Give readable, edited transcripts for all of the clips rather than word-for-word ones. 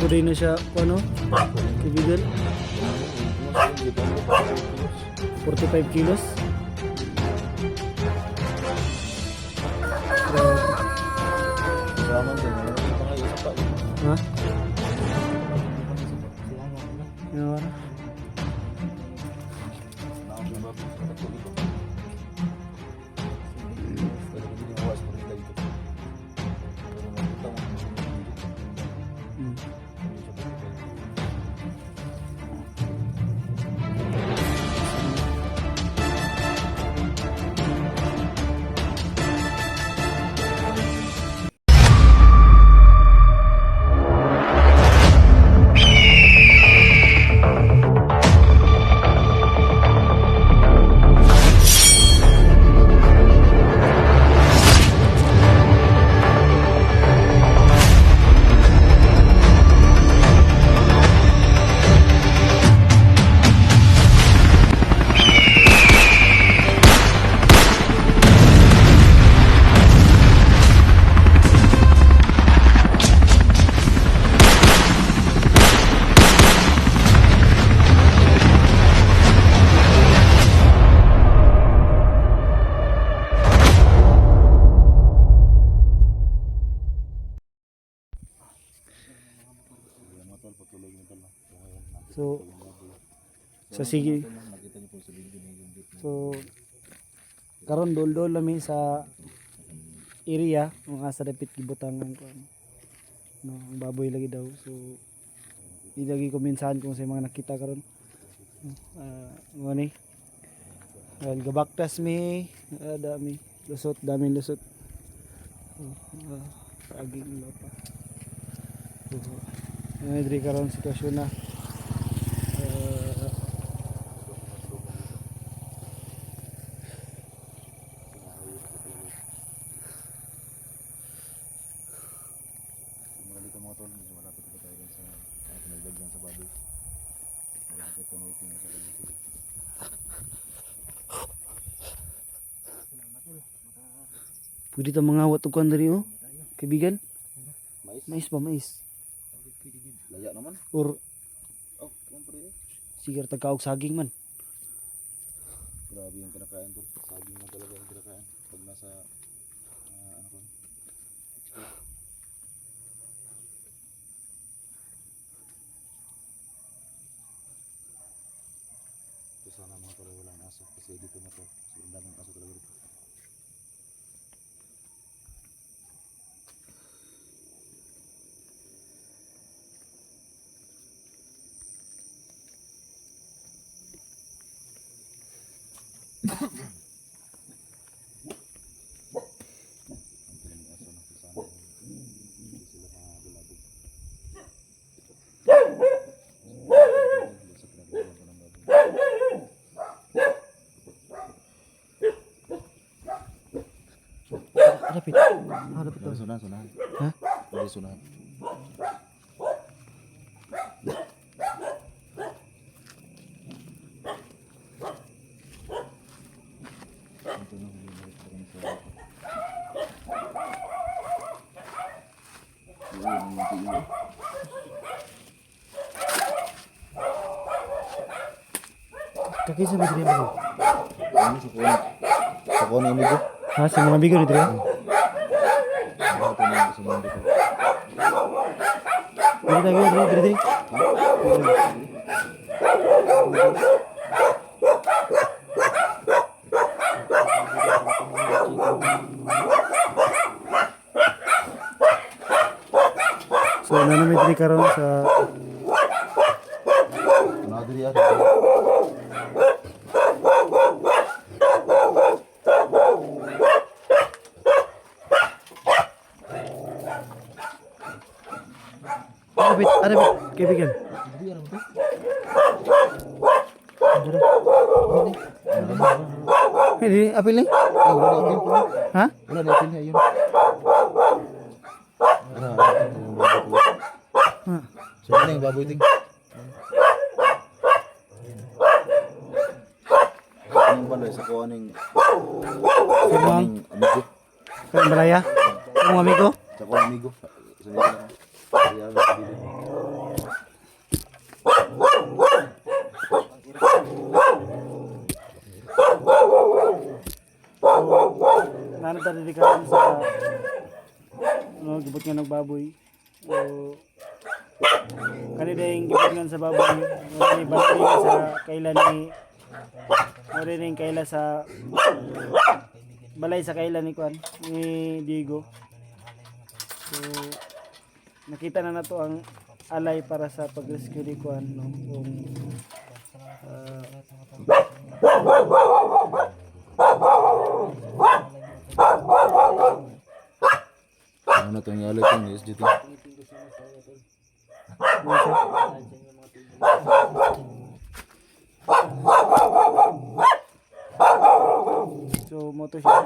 din na siya, ano? Kaibigan? 45 kilos? Ha? Ano? So, sa sige. So, karon dol-dol lami sa area mga sa dapit gibutangan ko no, ang baboy lagi daw. So, di lagi ko minsan kung sa mga nakita karon. Ngani. Gabaktas mi, dami lusot, daming lusot. Saging pa. So, diri karon sitwasyon na. Pwede ito mga watukan dari oh. Kaibigan? Mais ba mais? Laya naman. Or Oh, kumpre. sige tagkaog saging man. Grabe yung kinakain tol. Saging na talaga yung kinakain. Pag nasa ano ko. So sana mga tol walang aso kasi dito mo tol. So ang daming aso talaga dito. Harapit. Harapit to. Sunahan. Ha? Pwede sunahan. Kaki sa mga diri mo. Ano sa kuwan? Sa kuwan yung amigo? Ha, sa mga bigo ni diri. Diri. So, nanamit diri karon sa Nadiri ya. Arapit, kaibigan. Ini apil ni? Ha? Wala na apil yun. So ano yung baboy ting? Ano ba sa kuwan ng amigo? Sa Malaya? Sa mga amigo? Sa kuwan amigo. Sa amigo. ano ta diri karon sa ano gibot nga ng baboy. So kani dayong gibot nga sa baboy. Wala ni balay sa kailan ni wala rin kaila sa balay sa kailan ni Kwan ni Diego. So nakita na nato ang alay para sa pag-rescue ni Kwan, no? Kung Ano na itong yalay ito, ni SGT. so moto siya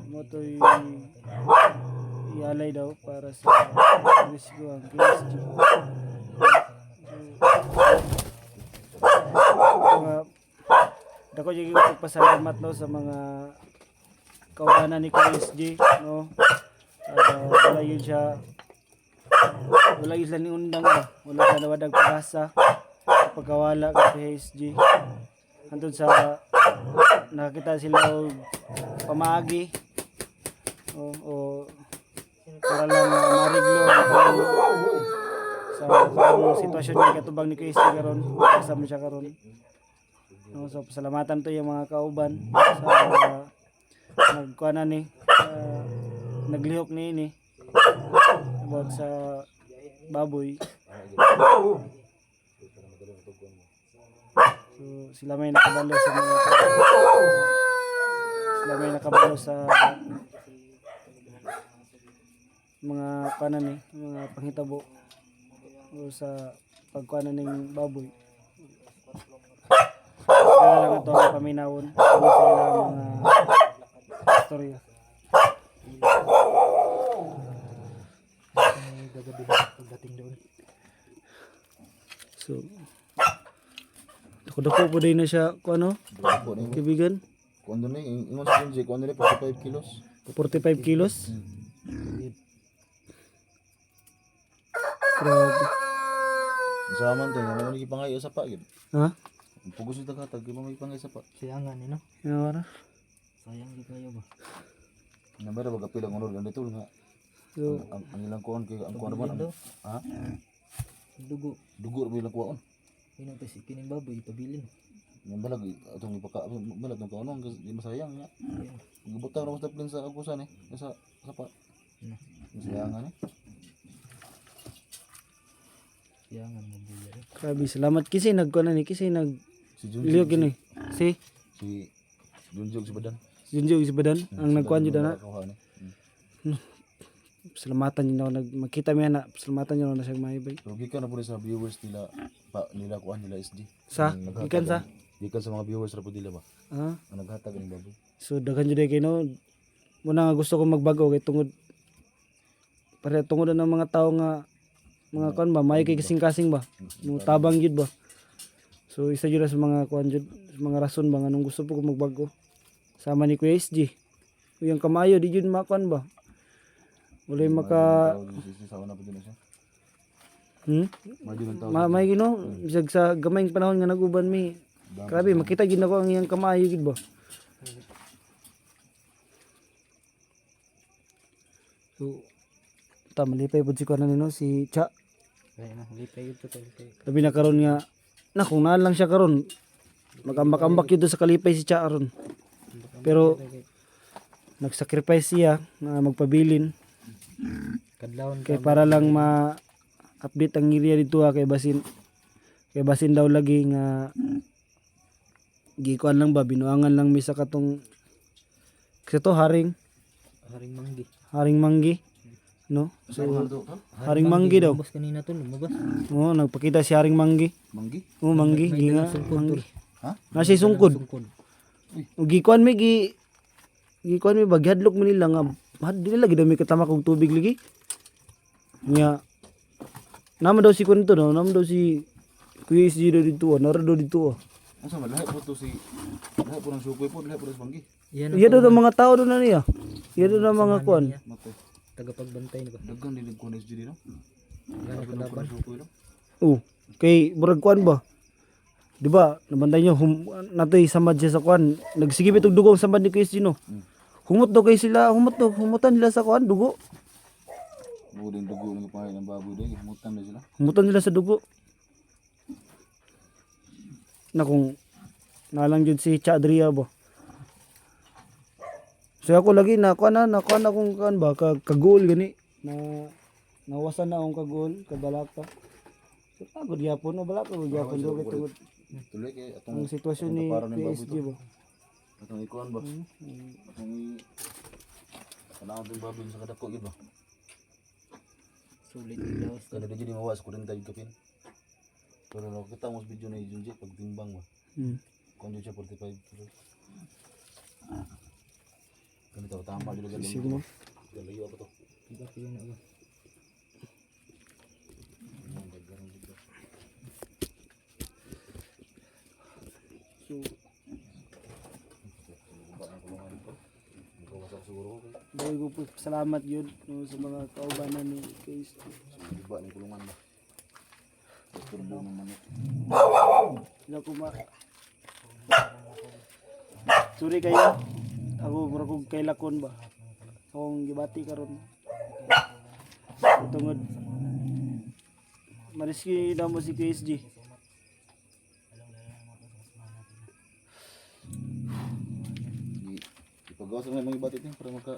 moto ialay daw para sa rescue ang PSG. Dako jud ko pasalamat no sa mga kaubanan ni PSG, no. Wala yun siya ni undang ba, wala siya nawadag pag-asa pagkawala ka PSG hantod sa nakakita sila og pamaagi o para lang mariglo sa sitwasyon ni katubang ni PSG karon, kasama siya karon. No, so pasalamatan to yung mga kauban sa nagkuana ni naglihok ni about sa baboy. So sila may nakabalo sa mga kanan ni mga panghitabo o sa pagkuana ning baboy. Kaya lang ito ang paminawon kung sa ilang mga istorya. So dako po din na siya kung ano kaibigan Kung ano ni, ingon sa Junji, kung ano ni 45 kilos. 45 kilos. Grabe. Sa man to, ano ni pangay sa pa gid. Ha? Pugos ito katag, di mo may pangay sa pa. Sayangan ni no? Ano na? Sayang di kayo ba? Nambara wag kapila ng unod dito nga. So Ang ilang kuon kay ang kuon naman. Ha? Dugo. Dugo mo ilang kuon. Inang kasi kining baboy pabilin. Nambalag atong ipaka balag ng kuon di masayang nga. Gibutang ra sa plin sa akusan sa pa. Sayangan eh. Sayangan mo buya. grabe, salamat kasi nagkuana ni kasi nag Si Junji. liog gini. Si Junji si Badan. Junjo Isbadan ang nagkuan jud na. Kuha ni. Salamatan niyo na magkita mi na. Salamatan niyo na siya maibay. So gikan na po sa viewers nila nila kuan nila SD. Sa Ang ikan sa gikan sa mga viewers ra po nila ba. ah Ang naghatag ng baboy. so daghan jud kay no. Muna nga gusto ko magbago kay tungod para tungod ng mga tao nga mga kuan ba may kay kasing-kasing ba. Mo tabang jud ba. So isa jud sa mga kuan jud mga rason ba nganong gusto po ko magbago. Sama ni Kuya SG. Yung kamayo di jud makuan ba. Wala maka Sa una po din siya. Medyo ng tao. may gino bisag sa gamayng panahon nga naguban mi. Grabe makita gid nako ang iyang kamayo gid ba. So malipay pud si kuan nino si Cha. Kaya na lipay ito kay. Labi na karon nga na kung naan lang siya karon magambak-ambak yun sa kalipay si Cha aron. Pero nagsacrifice siya na magpabilin Kadlawon kay para lang ma-update ang area dito kay basin daw lagi nga gikuan lang ba binuangan lang mi sa katong kasi to haring Haring manggi. no so haring manggi daw Lumabas kanina to, lumabas. oo nagpakita si haring manggi Manggi? oo manggi May ginga dalang sungkod, manggi tol. Ha? nasi sungkod Sungkod. gikuan mi gikuan mi bagyadlok mo nila nga dili lagi daw mi katama kog tubig lagi nya naman daw si kunto no naman daw si Kuya SG daw dito nara daw dito Asa man lahi po to si lahi po ng sukoy po, lahi po ng Manggi. Yan iya daw ang mga tao doon na niya iya daw ang mga kuan Matay. tagapagbantay ni ba. Daghan din ko na SGD no. Gani Lahi po kalaban. ng sukoy no. kay murag kuan ba Di ba? Nabantay nyo, natoy samad siya sa kuan. Nagsigib itong dugo ang samad ni Kuya Sino. Humot daw kay sila, humutan nila sa kuan, dugo. Buding dugo ng pahay ng baboy dahil. Mutan na sila. Humutan nila sa dugo. Na kung nalang jud si Chadria ba. So ako lagi na kuan akong kuan ba kagol gani na nawasan na akong kagol kabalaka. So pagod gyapon no balaka ko gyapon do kay tungod Tuloy kay ang atong sitwasyon atong ni kaparan ng baboy PSG to. ba. Atong ikuan ba? Atong kanang tong baboy sa kadako gid ba? Sulit daw. Kada di mawas ko rin tayo kapin. Pero no kita mo sa video na Junji pag timbang ba. Kung siya 45 kilo. Ganito tama dito galing. Sige mo. Galayo pa to. Iba pa yun ako. So Siguro ko. dahil ko po salamat yun no, sa mga kaubanan ni Case. Iba ni kulungan ba. Turbo ng manok. Sila ko sorry kayo. Ako mura kog kay lakon ba. Akong gibati karon. Tungod mariski daw mo si KSG. Ipagawa sa mga ibatit niya para maka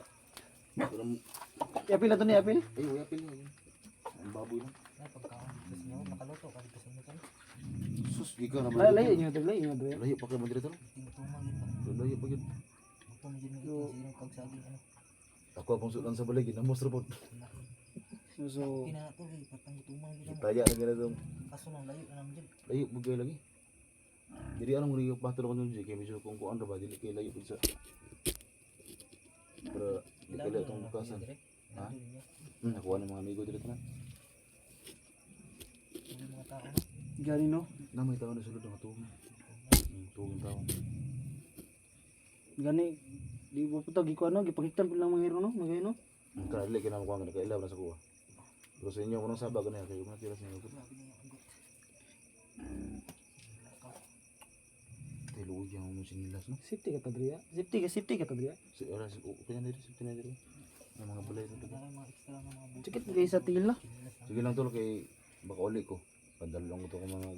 para Apil na to ni apil? ay uy apil niya. Ang baboy lang. Makaluto ka dito sa mga kan. Sus giga na ba? Layo niyo dagla inyo dre. Layo pa kay mo dito. Layo pa gid. Ako akong sudan sa balay ginamos ra pod. So Taya na gina dong. Kaso nang layo na naman dyan. Layo bugay lagi. Jadi anong riyo pa tulong nun kay medyo kung kuan ra ba dili kay layo pud sa. Pero di kay layo tong bukasan. Ha? Nakuha ng mga amigo dito na. gani no. Na may tao na sulod ng tuwing. Tuwing tao. Gani di mo puto giko ano gipakiktan pud lang mga hero no, magay no. Kaya kay nang kuan ka ilaw na sa kuha. Pero sa inyo unang sabag na kayo mga tiras niyo. Luwi yang mo sinilas no. Safety ka tadriya. Safety ka tadriya. Si ora si kanya diri si tina diri. Ang mga balay dito. Sikit gay sa tila. Sige lang tol kay baka uli ko. Padalong ko to ko mga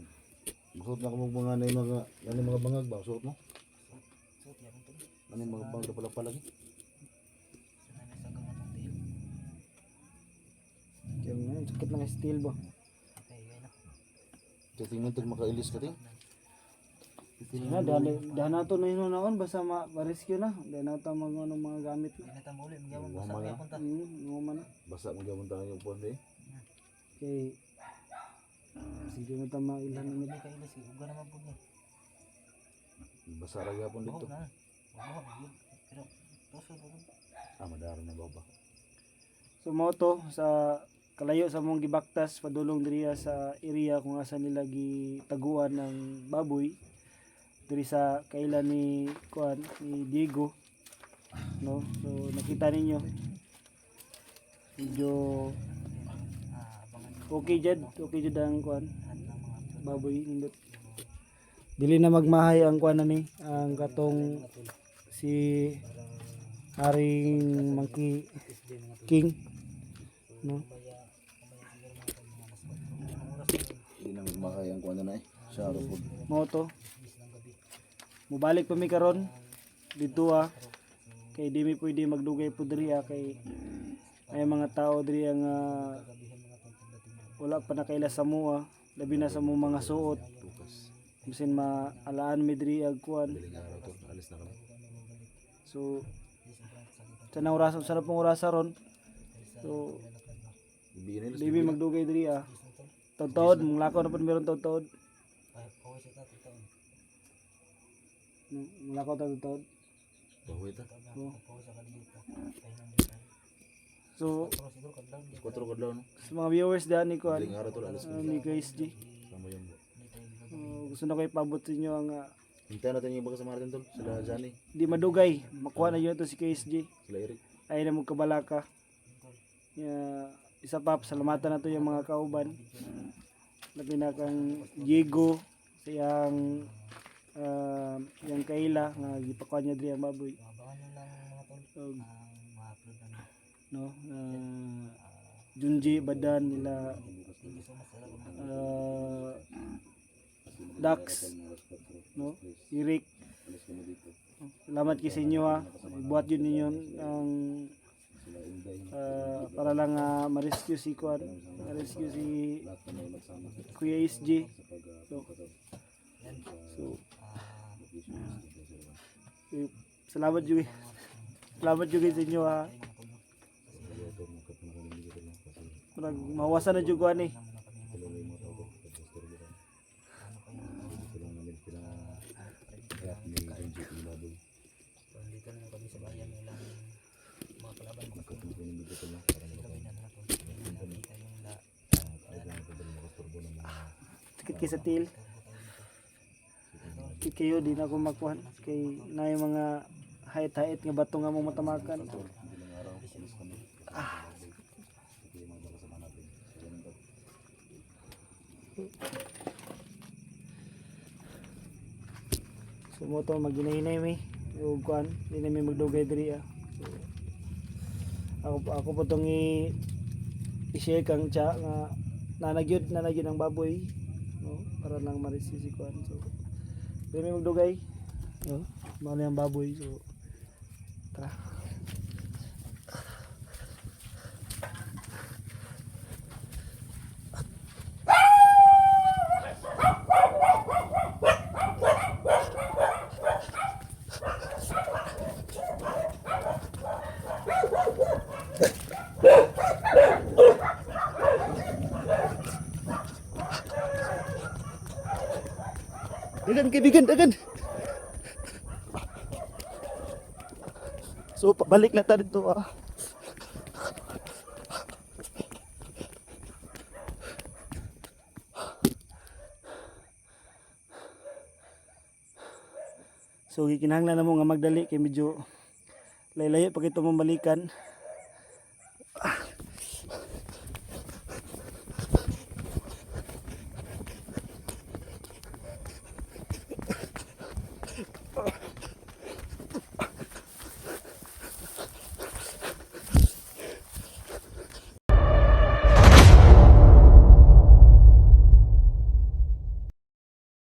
suot na ko mga nay mga ano mga bangag ba suot mo? Ano yung mga bangag pala lagi? Kaya nga sikit lang steel ba. Tingnan tag makailis ka ting. Na dahil na to na yun naon basta ma-rescue na. Dahil na ito mga gamit na. Mga man na. Basa mo gyapon tayo yung pon eh. Kay sige mo ta mailan na nila. Basa ra gyapon dito. Madara na ba? So mo to sa kalayo sa mong gibaktas padulong diriya sa area kung asa nila gitaguan ng baboy. Diri sa kailan ni kuan ni Diego no, so nakita ninyo medyo okay jud ang kuan baboy nindot dili na magmahay ang kuan ni ang katong si Haring Monkey King no. Hindi na magmakay ang kuan na eh. Sa po. Mo to mubalik pa mi karon dito kay di mi pwede magdugay pud diri kay may mga tao diri nga wala pa nakaila sa mua labi na sa mga suot bisan maalaan mi diri ag kuan Araw to alis na kami. so sa orasan sarap pong orasa ron so Ibigin nila di mi magdugay diri taud-taud mulakaw na pud meron taud-taud mulakaw taud-taud. bahoy ta. So, 4 kadlaw no. sa mga viewers dyan ni Kuan, Araw to alis. ni KSG, Tama yun. gusto na ko ipabot sa inyo ang Hintayin natin yung baga sa Martin tol. Sila Johnny, di madugay, makuha na yun ito si KSG, sila Eric. ay na magkabalaka. Isa pa, salamatan na to yung mga kauban. Labi na kang Diego, sa iyang yang kaila nga gipakuan niya diri ang baboy. Abangan nyo lang mga tol. Og, Ma-upload na na. no, Junji Badan nila Thank you so much talaga mga Dax, no, Eric. Salamat kay sa inyo ha. Buhat yun ninyo ang para lang ma-rescue si Kwan, ma-rescue si Kuya SG. So, salamat juga. Salamat juga sa inyo ha. Mawasan na juga ni. dito na kami sa bayan nilang mga kalaban mga tol. Kami na na tol. Nakita yung Sakit kay sa til. Sakit kayo, di na ako makuhan. Kay na yung mga hait-hait nga bato nga mong matamakan. So mo to maghinay-hinay mi. Yung kuan, di na mi magdugay diri ah. So, ako po tong i-share kang cha nga nanagyod ang baboy, no, para lang ma-rescue si kuan. So di mi magdugay, no, mali ang baboy. So tara. Dagan kaibigan, dagan. So pabalik na tayo dito ah. So gikinahanglan na mo nga magdali kay medyo layo-layo pag ito mong balikan.